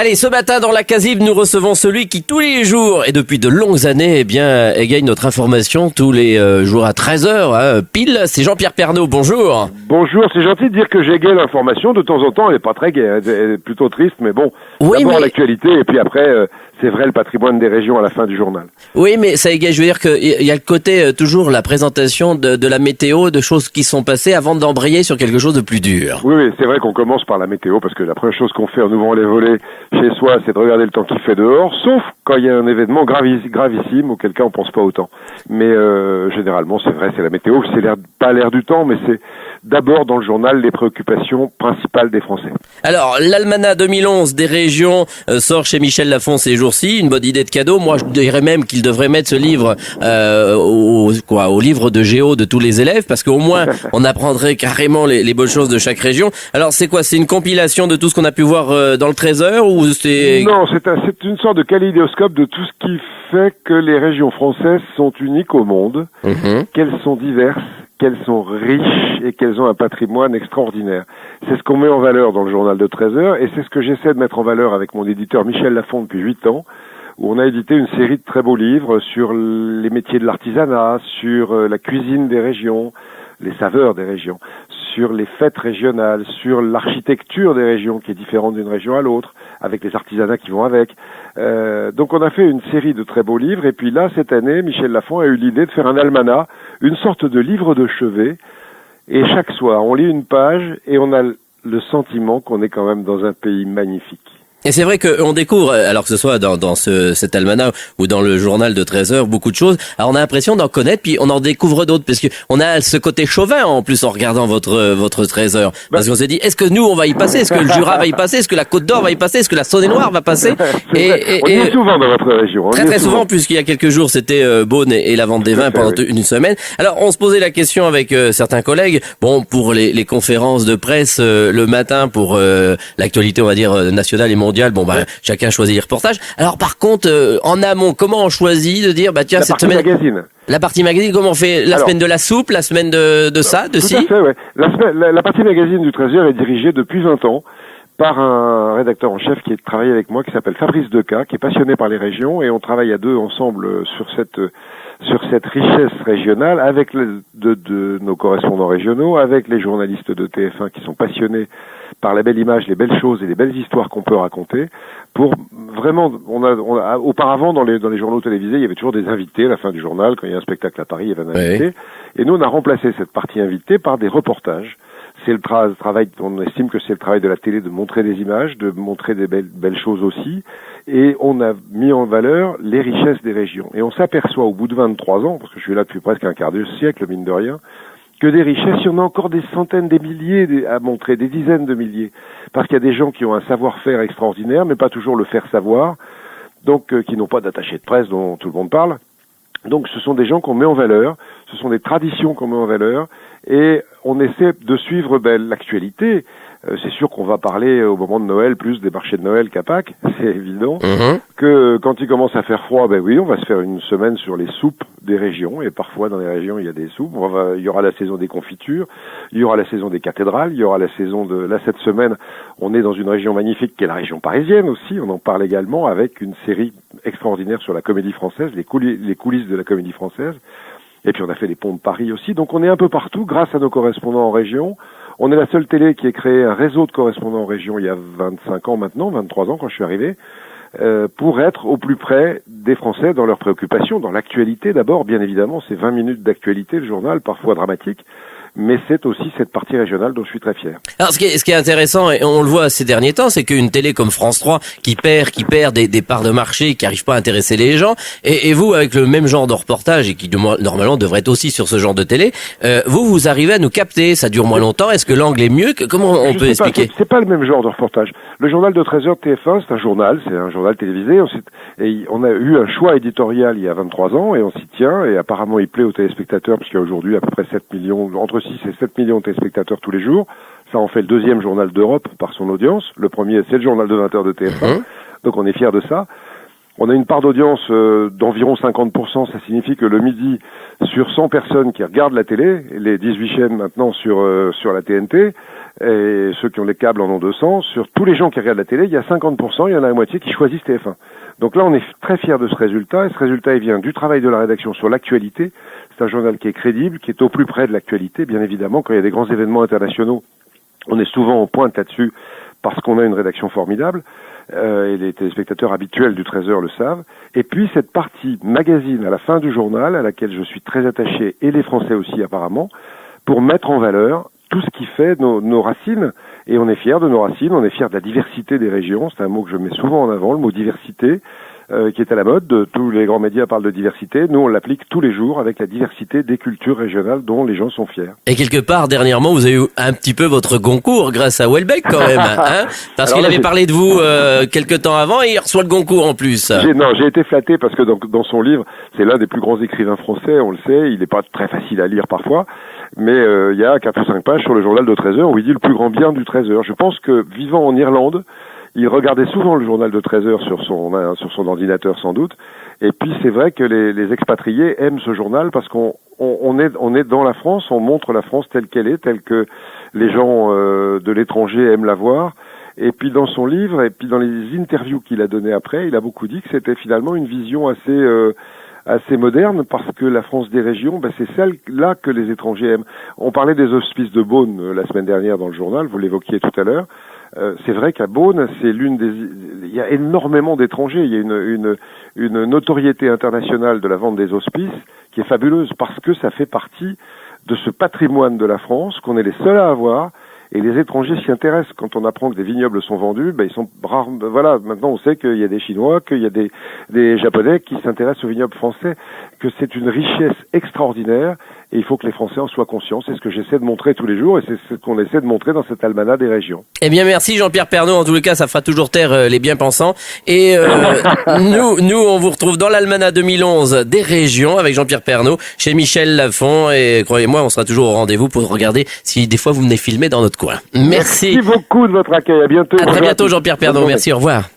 Allez, ce matin dans la Casib, nous recevons celui qui tous les jours et depuis de longues années, égaye notre information tous les jours à 13h, pile. C'est Jean-Pierre Pernaut, bonjour. Bonjour, c'est gentil de dire que j'égaye l'information. De temps en temps, elle est pas très gaie, elle est plutôt triste, mais bon. Oui, d'abord l'actualité et puis après, c'est vrai, le patrimoine des régions à la fin du journal. Oui, mais ça égaye, je veux dire qu'il y a le côté toujours la présentation de la météo, de choses qui sont passées avant d'embrayer sur quelque chose de plus dur. Oui, c'est vrai qu'on commence par la météo parce que la première chose qu'on fait en ouvrant les volets chez soi, c'est de regarder le temps qu'il fait dehors, sauf quand il y a un événement gravissime auquel cas on pense pas autant. Mais généralement, c'est vrai, c'est la météo, c'est pas l'air du temps, mais c'est d'abord dans le journal les préoccupations principales des Français. Alors, l'Almanach 2011 des régions sort chez Michel Lafon ces jours-ci, une bonne idée de cadeau. Moi, je dirais même qu'il devrait mettre ce livre au livre de géo de tous les élèves, parce qu'au moins, on apprendrait carrément les bonnes choses de chaque région. Alors, c'est quoi? C'est une compilation de tout ce qu'on a pu voir dans le Trésor ou c'est... Non, c'est une sorte de kaléidoscope de tout ce qui fait que les régions françaises sont uniques au monde, qu'elles sont diverses, qu'elles sont riches et qu'elles ont un patrimoine extraordinaire. C'est ce qu'on met en valeur dans le journal de 13h et c'est ce que j'essaie de mettre en valeur avec mon éditeur Michel Lafon depuis 8 ans, où on a édité une série de très beaux livres sur les métiers de l'artisanat, sur la cuisine des régions, les saveurs des régions, sur les fêtes régionales, sur l'architecture des régions qui est différente d'une région à l'autre, avec les artisanats qui vont avec. Donc on a fait une série de très beaux livres et puis là, cette année, Michel Lafon a eu l'idée de faire un almanach, une sorte de livre de chevet, et chaque soir, on lit une page et on a le sentiment qu'on est quand même dans un pays magnifique. Et c'est vrai qu'on découvre, alors que ce soit dans cet almanach ou dans le journal de 13h, beaucoup de choses. Alors on a l'impression d'en connaître, puis on en découvre d'autres, parce que on a ce côté chauvin en plus en regardant votre 13h. Parce qu'on s'est dit, est-ce que nous on va y passer? Est-ce que le Jura va y passer? Est-ce que la Côte d'Or va y passer? Est-ce que la Saône-et-Loire va passer? On y est souvent dans votre région. Très souvent, puisqu'il y a quelques jours c'était Beaune et la vente des vins pendant une semaine. Alors on se posait la question avec certains collègues, bon, pour les conférences de presse le matin, pour l'actualité on va dire nationale et mondiale, bon chacun choisit les reportages. Alors par contre, en amont, comment on choisit de dire tiens, cette semaine magazine. La partie magazine, comment on fait? Semaine de la soupe, la semaine de ça, de ci? Tout à fait, ouais. La partie magazine du 13h est dirigée depuis 20 ans par un rédacteur en chef qui travaille avec moi, qui s'appelle Fabrice Decas, qui est passionné par les régions, et on travaille à deux ensemble sur cette richesse régionale avec de nos correspondants régionaux, avec les journalistes de TF1 qui sont passionnés par la belle image, les belles choses et les belles histoires qu'on peut raconter. Pour vraiment, auparavant dans les journaux télévisés, il y avait toujours des invités à la fin du journal. Quand il y a un spectacle à Paris, il y avait un invité. Oui. Et nous, on a remplacé cette partie invitée par des reportages. C'est le travail, on estime que c'est le travail de la télé de montrer des images, de montrer des belles choses aussi. Et on a mis en valeur les richesses des régions. Et on s'aperçoit au bout de 23 ans, parce que je suis là depuis presque un quart de siècle, mine de rien, que des richesses, il y en a encore des centaines, des milliers à montrer, des dizaines de milliers. Parce qu'il y a des gens qui ont un savoir-faire extraordinaire, mais pas toujours le faire savoir, donc qui n'ont pas d'attaché de presse dont tout le monde parle. Donc ce sont des gens qu'on met en valeur, ce sont des traditions qu'on met en valeur, et on essaie de suivre l'actualité. C'est sûr qu'on va parler au moment de Noël plus des marchés de Noël qu'à Pâques, c'est évident. Que quand il commence à faire froid, oui, on va se faire une semaine sur les soupes des régions, et parfois dans les régions il y a des soupes. Il y aura la saison des confitures, il y aura la saison des cathédrales, il y aura la saison cette semaine, on est dans une région magnifique qui est la région parisienne aussi, on en parle également avec une série extraordinaire sur la comédie française, les coulisses de la comédie française. Et puis on a fait les ponts de Paris aussi, donc on est un peu partout grâce à nos correspondants en région. On est la seule télé qui ait créé un réseau de correspondants en région il y a 25 ans maintenant, 23 ans quand je suis arrivé, pour être au plus près des Français dans leurs préoccupations, dans l'actualité d'abord, bien évidemment, c'est 20 minutes d'actualité, le journal, parfois dramatique, mais c'est aussi cette partie régionale dont je suis très fier. Alors ce qui est intéressant, et on le voit ces derniers temps, c'est qu'une télé comme France 3 qui perd des parts de marché, qui n'arrive pas à intéresser les gens, et vous avec le même genre de reportage, et qui normalement devrait être aussi sur ce genre de télé, vous arrivez à nous capter, ça dure moins longtemps, est-ce que l'angle est mieux? Comment on peut expliquer? C'est pas le même genre de reportage. Le journal de 13h de TF1, c'est un journal télévisé, et on a eu un choix éditorial il y a 23 ans, et on s'y tient, et apparemment il plaît aux téléspectateurs, puisqu'il y a aujourd'hui à peu près 7 millions, entre 6 et 7 millions de téléspectateurs tous les jours. Ça en fait le deuxième journal d'Europe par son audience. Le premier, c'est le journal de 20h de TF1. Donc on est fiers de ça. On a une part d'audience d'environ 50%, ça signifie que le midi, sur 100 personnes qui regardent la télé, les 18 chaînes maintenant sur la TNT, et ceux qui ont les câbles en ont 200, sur tous les gens qui regardent la télé, il y a 50%, il y en a la moitié qui choisissent TF1. Donc là, on est très fiers de ce résultat, et ce résultat, il vient du travail de la rédaction sur l'actualité. C'est un journal qui est crédible, qui est au plus près de l'actualité, bien évidemment, quand il y a des grands événements internationaux, on est souvent en pointe là-dessus, parce qu'on a une rédaction formidable, et les téléspectateurs habituels du 13h le savent. Et puis cette partie magazine à la fin du journal, à laquelle je suis très attaché, et les Français aussi apparemment, pour mettre en valeur tout ce qui fait nos racines, et on est fiers de nos racines, on est fiers de la diversité des régions, c'est un mot que je mets souvent en avant, le mot diversité, qui est à la mode, tous les grands médias parlent de diversité, nous on l'applique tous les jours avec la diversité des cultures régionales dont les gens sont fiers. Et quelque part, dernièrement, vous avez eu un petit peu votre Goncourt grâce à Houellebecq quand même, hein, parce qu'il avait parlé de vous quelque temps avant et il reçoit le Goncourt en plus. J'ai été flatté parce que dans son livre, c'est l'un des plus grands écrivains français, on le sait, il n'est pas très facile à lire parfois, mais il y a 4 ou 5 pages sur le journal de 13h où il dit le plus grand bien du 13h. Je pense que vivant en Irlande, il regardait souvent le journal de 13h sur son ordinateur sans doute. Et puis c'est vrai que les expatriés aiment ce journal parce qu'on est dans la France, on montre la France telle qu'elle est, telle que les gens de l'étranger aiment la voir. Et puis dans son livre, et puis dans les interviews qu'il a données après, il a beaucoup dit que c'était finalement une vision assez moderne, parce que la France des régions, c'est celle-là que les étrangers aiment. On parlait des hospices de Beaune la semaine dernière dans le journal, vous l'évoquiez tout à l'heure. C'est vrai qu'à Beaune, il y a énormément d'étrangers. Il y a une notoriété internationale de la vente des hospices qui est fabuleuse, parce que ça fait partie de ce patrimoine de la France qu'on est les seuls à avoir. Et les étrangers s'y intéressent. Quand on apprend que des vignobles sont vendus, ils sont rares. Voilà, maintenant on sait qu'il y a des Chinois, qu'il y a des Japonais qui s'intéressent aux vignobles français, que c'est une richesse extraordinaire, et il faut que les Français en soient conscients. C'est ce que j'essaie de montrer tous les jours, et c'est ce qu'on essaie de montrer dans cet almanach des régions. Eh bien, merci Jean-Pierre Pernaut. En tous les cas, ça fera toujours taire les bien-pensants. Et nous, on vous retrouve dans l'almanach 2011 des régions avec Jean-Pierre Pernaut chez Michel Lafon. Et croyez-moi, on sera toujours au rendez-vous pour regarder si des fois vous venez filmer dans notre coin. Merci beaucoup de votre accueil. À bientôt. À très bientôt Jean-Pierre Pernaut. Merci, au revoir.